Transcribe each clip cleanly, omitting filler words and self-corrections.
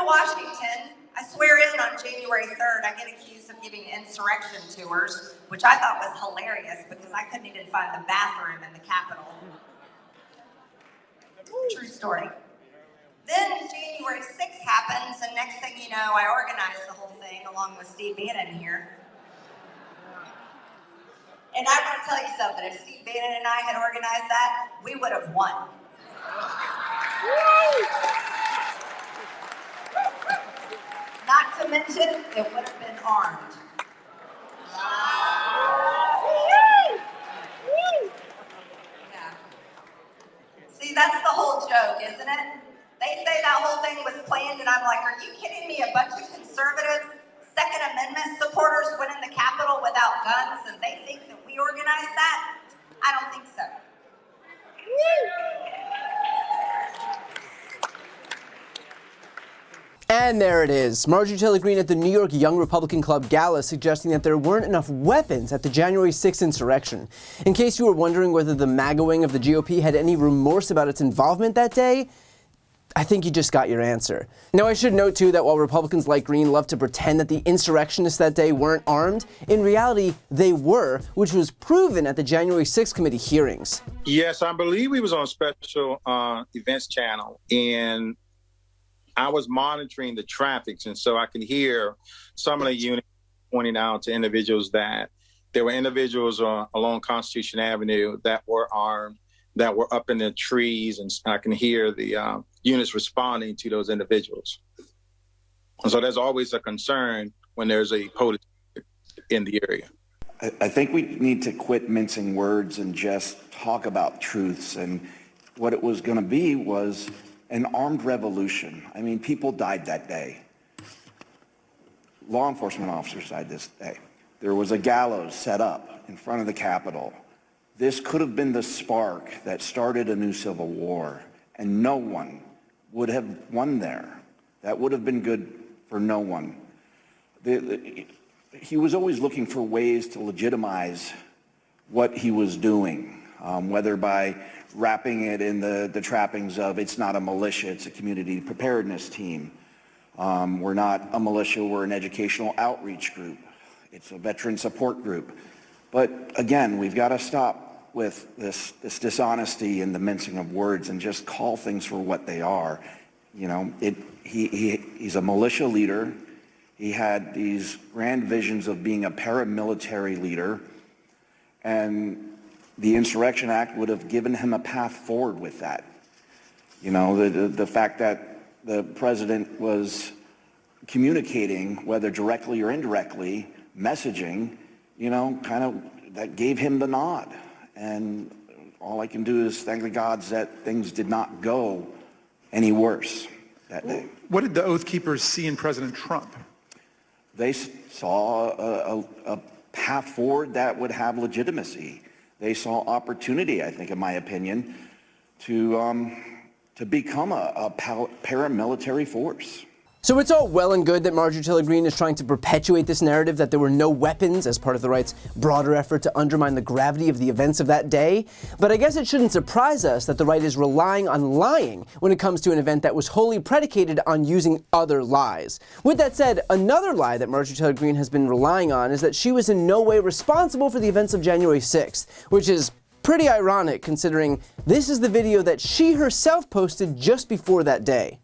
Washington, I swear in on January 3rd, I get accused of giving insurrection tours, which I thought was hilarious because I couldn't even find the bathroom in the Capitol. True story. Then January 6th happens, and next thing you know, I organized the whole thing along with Steve Bannon here. And I want to tell you something, if Steve Bannon and I had organized that, we would have won. Not to mention, it would have been armed. Yeah. See, that's the whole joke, isn't it? They say that whole thing was planned, and I'm like, are you kidding me? A bunch of conservatives, Second Amendment supporters went in the Capitol without guns, and they think that we organized that? I don't think so. And there it is. Marjorie Taylor Greene at the New York Young Republican Club Gala suggesting that there weren't enough weapons at the January 6th insurrection. In case you were wondering whether the MAGA wing of the GOP had any remorse about its involvement that day, I think you just got your answer. Now, I should note, too, that while Republicans like Greene love to pretend that the insurrectionists that day weren't armed, in reality, they were, which was proven at the January 6th committee hearings. Yes, I believe we was on special events channel, and I was monitoring the traffic, and so I could hear some of the units pointing out to individuals that there were individuals along Constitution Avenue that were armed, that were up in the trees, and I can hear the units responding to those individuals. And so there's always a concern when there's a protest in the area. I think we need to quit mincing words and just talk about truths. And what it was going to be was an armed revolution. I mean, people died that day. Law enforcement officers died this day. There was a gallows set up in front of the Capitol. This could have been the spark that started a new civil war, and no one would have won there. That would have been good for no one. He was always looking for ways to legitimize what he was doing, whether by wrapping it in the trappings of it's not a militia, it's a community preparedness team. We're not a militia, we're an educational outreach group. It's a veteran support group. But again, we've got to stop with this dishonesty and the mincing of words and just call things for what they are. You know, he's a militia leader. He had these grand visions of being a paramilitary leader, and the Insurrection Act would have given him a path forward with that. You know, the fact that the president was communicating, whether directly or indirectly, messaging, you know, kind of that gave him the nod. And all I can do is thank the gods that things did not go any worse that day. What did the Oath Keepers see in President Trump? They saw a path forward that would have legitimacy. They saw opportunity, I think, in my opinion, to become a paramilitary force. So it's all well and good that Marjorie Taylor Greene is trying to perpetuate this narrative that there were no weapons as part of the right's broader effort to undermine the gravity of the events of that day. But I guess it shouldn't surprise us that the right is relying on lying when it comes to an event that was wholly predicated on using other lies. With that said, another lie that Marjorie Taylor Greene has been relying on is that she was in no way responsible for the events of January 6th, which is pretty ironic considering this is the video that she herself posted just before that day.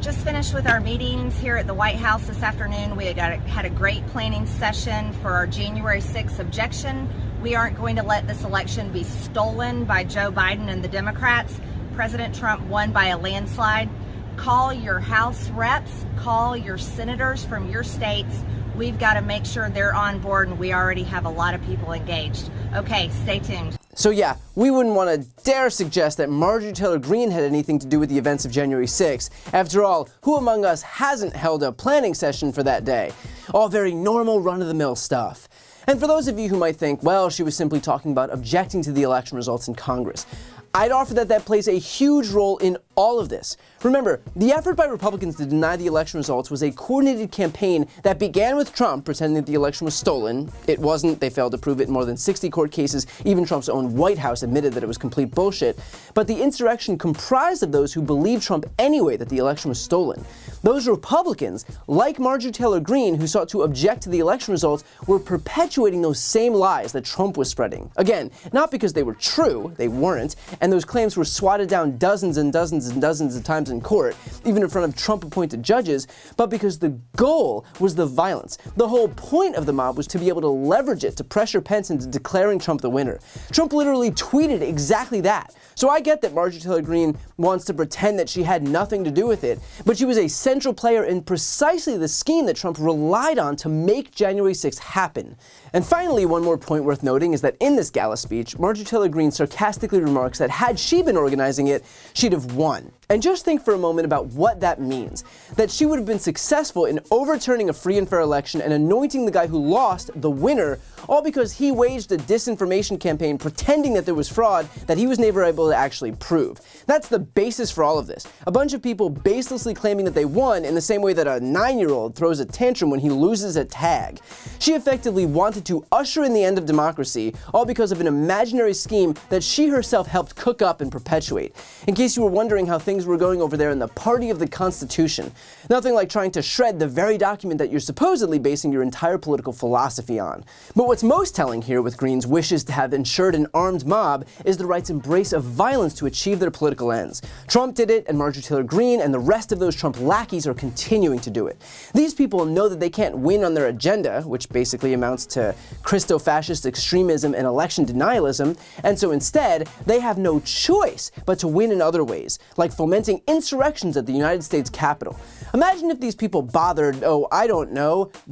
Just finished with our meetings here at the White House this afternoon. We had a great planning session for our January 6th objection. We aren't going to let this election be stolen by Joe Biden and the Democrats. President Trump won by a landslide. Call your House reps, call your senators from your states. We've got to make sure they're on board, and we already have a lot of people engaged. Okay, stay tuned. So yeah, we wouldn't want to dare suggest that Marjorie Taylor Greene had anything to do with the events of January 6th. After all, who among us hasn't held a planning session for that day? All very normal, run-of-the-mill stuff. And for those of you who might think, well, she was simply talking about objecting to the election results in Congress, I'd offer that that plays a huge role in all of this? Remember, the effort by Republicans to deny the election results was a coordinated campaign that began with Trump pretending that the election was stolen. It wasn't. They failed to prove it in more than 60 court cases. Even Trump's own White House admitted that it was complete bullshit. But the insurrection comprised of those who believed Trump anyway that the election was stolen. Those Republicans, like Marjorie Taylor Greene, who sought to object to the election results, were perpetuating those same lies that Trump was spreading. Again, not because they were true, they weren't, and those claims were swatted down dozens and dozens and dozens of times in court, even in front of Trump-appointed judges, but because the goal was the violence. The whole point of the mob was to be able to leverage it to pressure Pence into declaring Trump the winner. Trump literally tweeted exactly that. So I get that Marjorie Taylor Greene wants to pretend that she had nothing to do with it, but she was a central player in precisely the scheme that Trump relied on to make January 6th happen. And finally, one more point worth noting is that in this gala speech, Marjorie Taylor Greene sarcastically remarks that had she been organizing it, she'd have won. And just think for a moment about what that means. That she would have been successful in overturning a free and fair election and anointing the guy who lost the winner, all because he waged a disinformation campaign pretending that there was fraud that he was never able to actually prove. That's the basis for all of this. A bunch of people baselessly claiming that they won in the same way that a 9-year-old throws a tantrum when he loses a tag. She effectively wanted to usher in the end of democracy, all because of an imaginary scheme that she herself helped cook up and perpetuate. In case you were wondering how things were going over there in the party of the Constitution. Nothing like trying to shred the very document that you're supposedly basing your entire political philosophy on. But what's most telling here with Greene's wishes to have ensured an armed mob is the right's embrace of violence to achieve their political ends. Trump did it, and Marjorie Taylor Greene and the rest of those Trump lackeys are continuing to do it. These people know that they can't win on their agenda, which basically amounts to Christo-fascist extremism and election denialism, and so instead, they have no choice but to win in other ways, like fomenting insurrections at the United States Capitol. Imagine if these people bothered,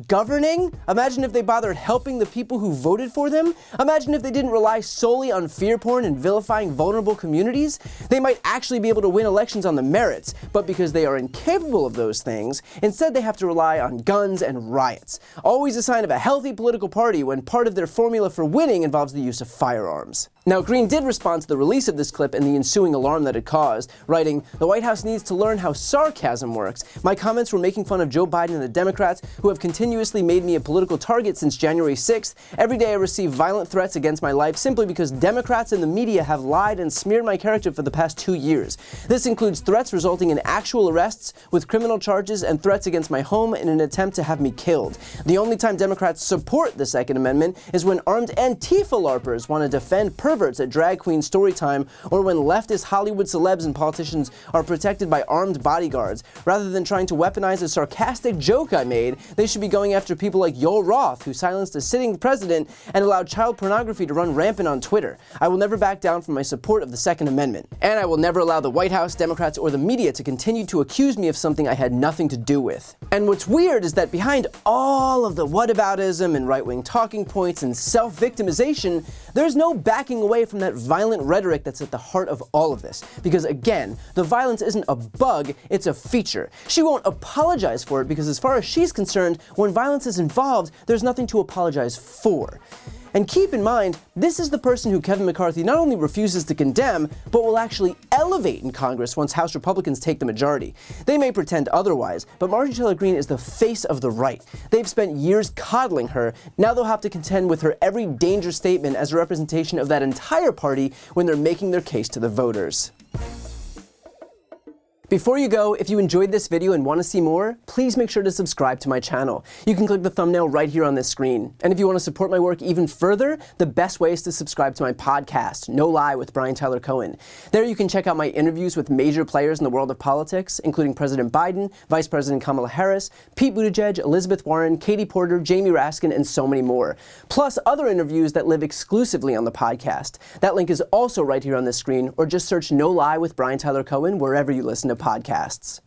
governing? Imagine if they bothered helping the people who voted for them? Imagine if they didn't rely solely on fear porn and vilifying vulnerable communities? They might actually be able to win elections on the merits, but because they are incapable of those things, instead they have to rely on guns and riots. Always a sign of a healthy political party when part of their formula for winning involves the use of firearms. Now, Greene did respond to the release of this clip and the ensuing alarm that it caused, writing, "The White House needs to learn how sarcasm works. My comments were making fun of Joe Biden and the Democrats, who have continuously made me a political target since January 6th. Every day I receive violent threats against my life simply because Democrats and the media have lied and smeared my character for the past 2 years. This includes threats resulting in actual arrests with criminal charges and threats against my home in an attempt to have me killed. The only time Democrats support the Second Amendment is when armed Antifa LARPers want to defend perverts at drag queen story time, or when leftist Hollywood celebs and politicians are protected by armed bodyguards. Rather than trying to weaponize a sarcastic joke I made, they should be going after people like Yoel Roth, who silenced a sitting president and allowed child pornography to run rampant on Twitter. I will never back down from my support of the Second Amendment. And I will never allow the White House, Democrats, or the media to continue to accuse me of something I had nothing to do with." And what's weird is that behind all of the whataboutism and right-wing talking points and self-victimization, there's no backing away from that violent rhetoric that's at the heart of all of this. Because again, the violence isn't a bug, it's a feature. She won't apologize for it because as far as she's concerned, when violence is involved, there's nothing to apologize for. And keep in mind, this is the person who Kevin McCarthy not only refuses to condemn, but will actually elevate in Congress once House Republicans take the majority. They may pretend otherwise, but Marjorie Taylor Greene is the face of the right. They've spent years coddling her, now they'll have to contend with her every danger statement as a representation of that entire party when they're making their case to the voters. Before you go, if you enjoyed this video and want to see more, please make sure to subscribe to my channel. You can click the thumbnail right here on this screen. And if you want to support my work even further, the best way is to subscribe to my podcast, No Lie with Brian Tyler Cohen. There you can check out my interviews with major players in the world of politics, including President Biden, Vice President Kamala Harris, Pete Buttigieg, Elizabeth Warren, Katie Porter, Jamie Raskin, and so many more. Plus other interviews that live exclusively on the podcast. That link is also right here on this screen, or just search No Lie with Brian Tyler Cohen wherever you listen to podcasts.